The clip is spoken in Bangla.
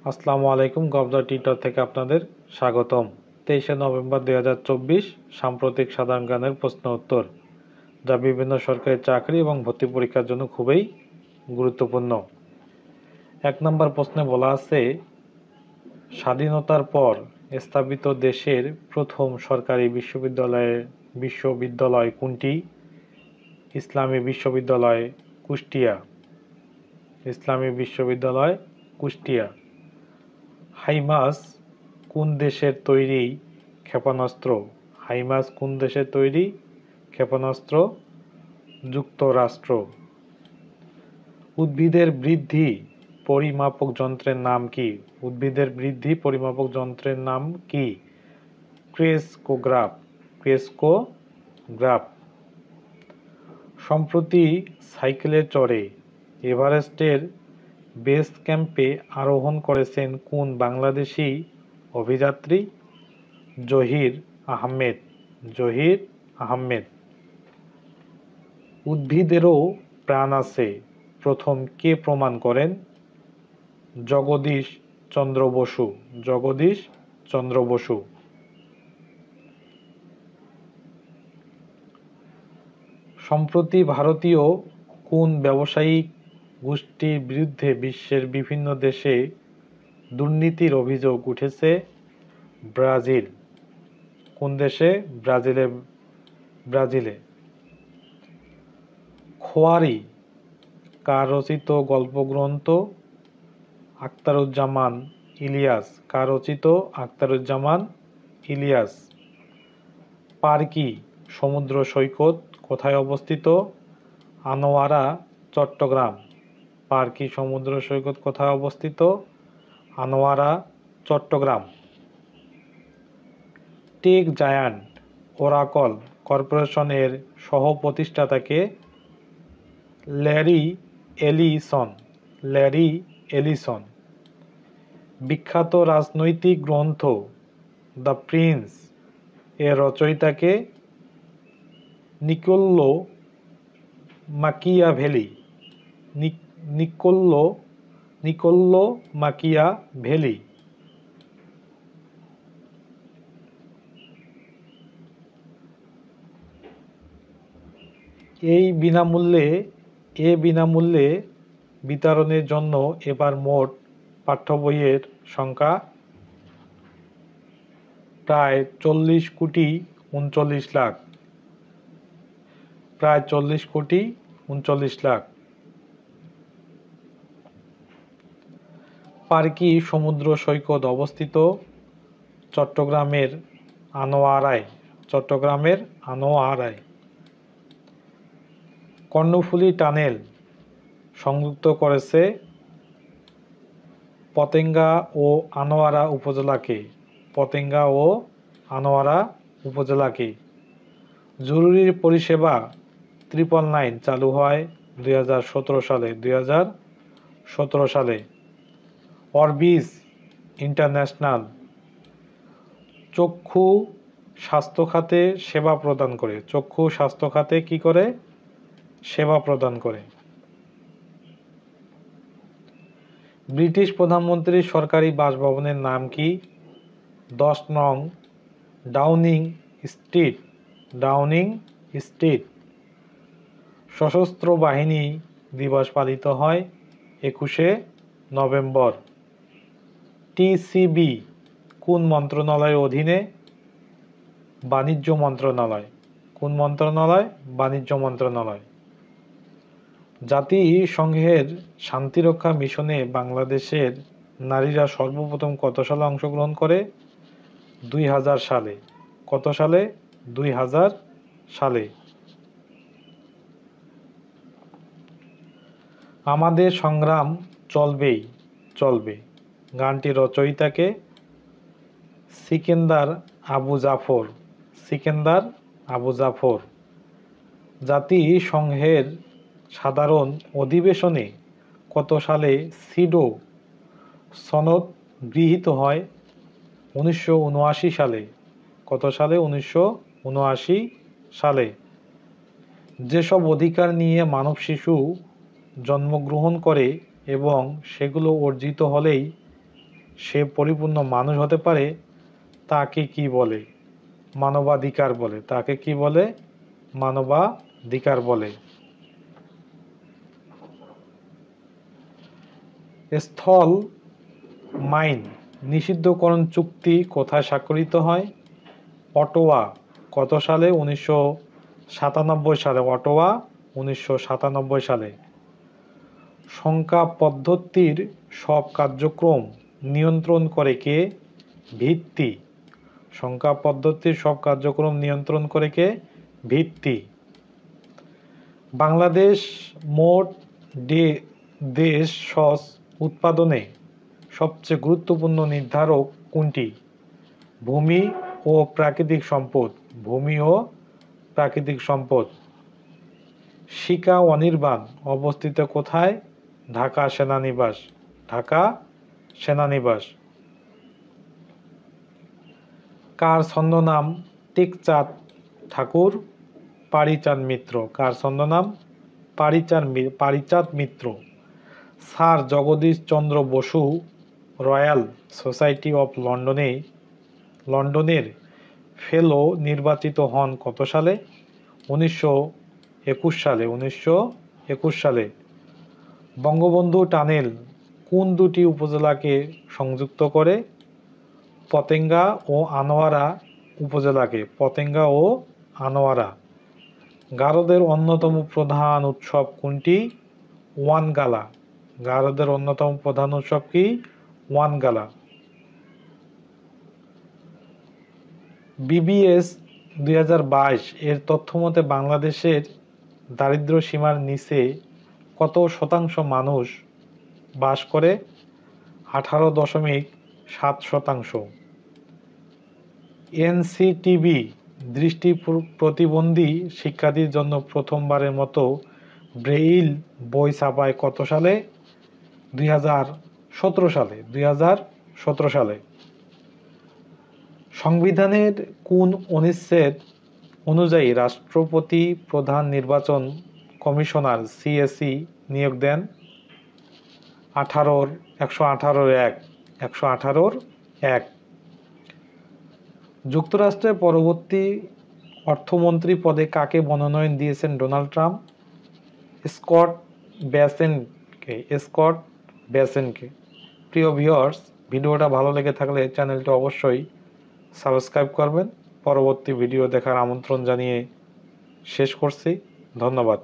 আসসালামু আলাইকুম। গবদা টিউটর থেকে আপনাদের স্বাগতম। 23শে নভেম্বর 2024 সাম্প্রতিক সাধারণ জ্ঞানের প্রশ্ন উত্তর, যা বিভিন্ন সরকারি চাকরি এবং ভর্তি পরীক্ষার জন্য খুবই গুরুত্বপূর্ণ। 1 নম্বর প্রশ্নে বলা আছে, স্বাধীনতার পর স্থাপিত দেশের প্রথম সরকারি বিশ্ববিদ্যালয় কোনটি? ইসলামী বিশ্ববিদ্যালয় কুষ্টিয়া। ইসলামী বিশ্ববিদ্যালয় কুষ্টিয়া। হাইমার্স কোন দেশের তৈরি ক্ষেপণাস্ত্র? হাইমার্স কোন দেশের তৈরি ক্ষেপণাস্ত্র? যুক্তরাষ্ট্র। উদ্ভিদের বৃদ্ধি পরিমাপক যন্ত্রের নাম কি? উদ্ভিদের বৃদ্ধি পরিমাপক যন্ত্রের নাম কি? ক্রেস্কোগ্রাফ। ক্রেস্কোগ্রাফ। সম্প্রতি সাইকেলে চড়ে এভারেস্টের বেস ক্যাম্পে আরোহণ করেছেন কোন বাংলাদেশি অভিযাত্রী? জহির আহমেদ। জহির আহমেদ। উদ্ভিদেরও প্রাণ আছে প্রথম কে প্রমাণ করেন? জগদীশ চন্দ্র বসু। জগদীশ চন্দ্র বসু। সম্প্রতি ভারতীয় কোন ব্যবসায়িক গোষ্ঠীর বিরুদ্ধে বিশ্বের বিভিন্ন দেশে দুর্নীতির অভিযোগ উঠেছে? ব্রাজিল। কোন দেশে? ব্রাজিলে। খোয়ারি কার রচিত গল্পগ্রন্থ? আখতারুজ্জামান ইলিয়াস। কার রচিত? আখতারুজ্জামান ইলিয়াস। পার্কি সমুদ্র সৈকত কোথায় অবস্থিত? আনোয়ারা, চট্টগ্রাম। পার্কি সমুদ্র সৈকত কোথায় অবস্থিত? Anwara, Chattogram. Tech giant Oracle কর্পোরেশনের সহ-প্রতিষ্ঠাতাকে? Larry Ellison. Larry Ellison. বিখ্যাত রাজনৈতিক গ্রন্থ দ্য প্রিন্স এর রচয়িতাকে? নিকোলো মাকিয়াভেলি। নিকোলো মাকিয়াভেলি। বিনামূল্যে বিতরণের জন্য এবার মোট পাঠ্য বইয়ের সংখ্যা প্রায় 40 কোটি 39 লাখ। প্রায় 40 কোটি 39 লাখ। পার্কি সমুদ্র সৈকত অবস্থিত চট্টগ্রামের আনোয়ারায়। চট্টগ্রামের আনোয়ারায়। কর্ণফুলী টানেল সংযুক্ত করেছে পতেঙ্গা ও আনোয়ারা উপজেলাকে? পতেঙ্গা ও আনোয়ারা উপজেলাকে। জরুরি পরিষেবা 999 চালু হয় 2017 সালে। 2017 সালে। অরবিস ইন্টারন্যাশনাল চক্ষু স্বাস্থ্য খাতে সেবা প্রদান করে? চক্ষু স্বাস্থ্য খাতে কি করে? সেবা প্রদান করে। ব্রিটিশ প্রধানমন্ত্রীর সরকারি বাসভবনের নাম কি? 10 নং ডাউনিং স্ট্রিট। Downing street. সশস্ত্র বাহিনী দিবস পালিত হয় 21শে নভেম্বর। টিসিবি কোন মন্ত্রণালয়ের অধীনে? বাণিজ্য মন্ত্রণালয়। কোন মন্ত্রণালয়? বাণিজ্য মন্ত্রণালয়। জাতিসংঘের শান্তিরক্ষা মিশনে বাংলাদেশের নারীরা সর্বপ্রথম কত সালে অংশগ্রহণ করে? 2000 সালে। কত সালে? 2000 সালে। আমাদের সংগ্রাম চলবেই চলবে গানটির রচয়িতাকে? সিকেন্দার আবু জাফর। সিকেন্দার আবু জাফর। জাতিসংঘের সাধারণ অধিবেশনে কত সালে সিডো সনদ গৃহীত হয়? 1979 সালে। কত সালে? 1979 সালে। যেসব অধিকার নিয়ে মানব শিশু জন্মগ্রহণ করে এবং সেগুলো অর্জিত হলেই সে পরিপূর্ণ মানুষ হতে পারে তাকে কি বলে? মানবাধিকার বলে। তাকে কি বলে? মানবাধিকার বলে। স্থল মাইন নিষিদ্ধকরণ চুক্তি কোথায় স্বাক্ষরিত হয়? অটোয়া। কত সালে? 1997 সালে। অটোয়া 1997 সালে। সংখ্যা পদ্ধতির সব কার্যক্রম নিয়ন্ত্রণ করে কে? ভিত্তি। সংখ্যা পদ্ধতির সব কার্যক্রম নিয়ন্ত্রণ করে কে? ভিত্তি। বাংলাদেশ মোট দেশ সস উৎপাদনে সবচেয়ে গুরুত্বপূর্ণ নির্ধারক কোনটি? ভূমি ও প্রাকৃতিক সম্পদ। ভূমি ও প্রাকৃতিক সম্পদ। শিকা অনির্বাণ অবস্থিত কোথায়? ঢাকা সেনানিবাস। ঢাকা সেনানিবাস। কার ছদ্মনাম টেকচাঁদ ঠাকুর? পারিচাঁদ মিত্র। কার ছদ্মনাম? Parichand Mitra. Sir Jagadish Chandra Bose Royal Society of লন্ডনের ফেলো নির্বাচিত হন কত সালে? 1921 সালে। 1921 সালে। বঙ্গবন্ধু টানেল কোন দুটি উপজেলাকে সংযুক্ত করে? পতেঙ্গা ও আনোয়ারা উপজেলাকে। পতেঙ্গা ও আনোয়ারা। গারোদের অন্যতম প্রধান উৎসব কোনটি? ওয়ানগালা। গারোদের অন্যতম প্রধান উৎসব কি? ওয়ানগালা। বিবিএস 2022 এর তথ্যমতে বাংলাদেশের দারিদ্র্য সীমার নিচে কত শতাংশ মানুষ বাস করে? 18.7%। এনসিটিবি দৃষ্টি প্রতিবন্ধী শিক্ষার্থীর জন্য প্রথমবারের মতো ব্রেইল বই ছাপায় কত সালে? 2017 সালে। 2017 সালে। সংবিধানের কোন অনুচ্ছেদ অনুযায়ী রাষ্ট্রপতি প্রধান নির্বাচন কমিশনার সিএসি নিয়োগ দেন? 118(1) যুক্তরাষ্ট্রের পরবর্তী অর্থমন্ত্রী পদে কাকে মনোনয়ন দিয়েছেন ডোনাল্ড ট্রাম্প? স্কট বেসেনকে। প্রিয় ভিউয়ার্স, ভিডিওটা ভালো লেগে থাকলে চ্যানেলটি অবশ্যই সাবস্ক্রাইব করবেন। পরবর্তী ভিডিও দেখার আমন্ত্রণ জানিয়ে শেষ করছি। ধন্যবাদ।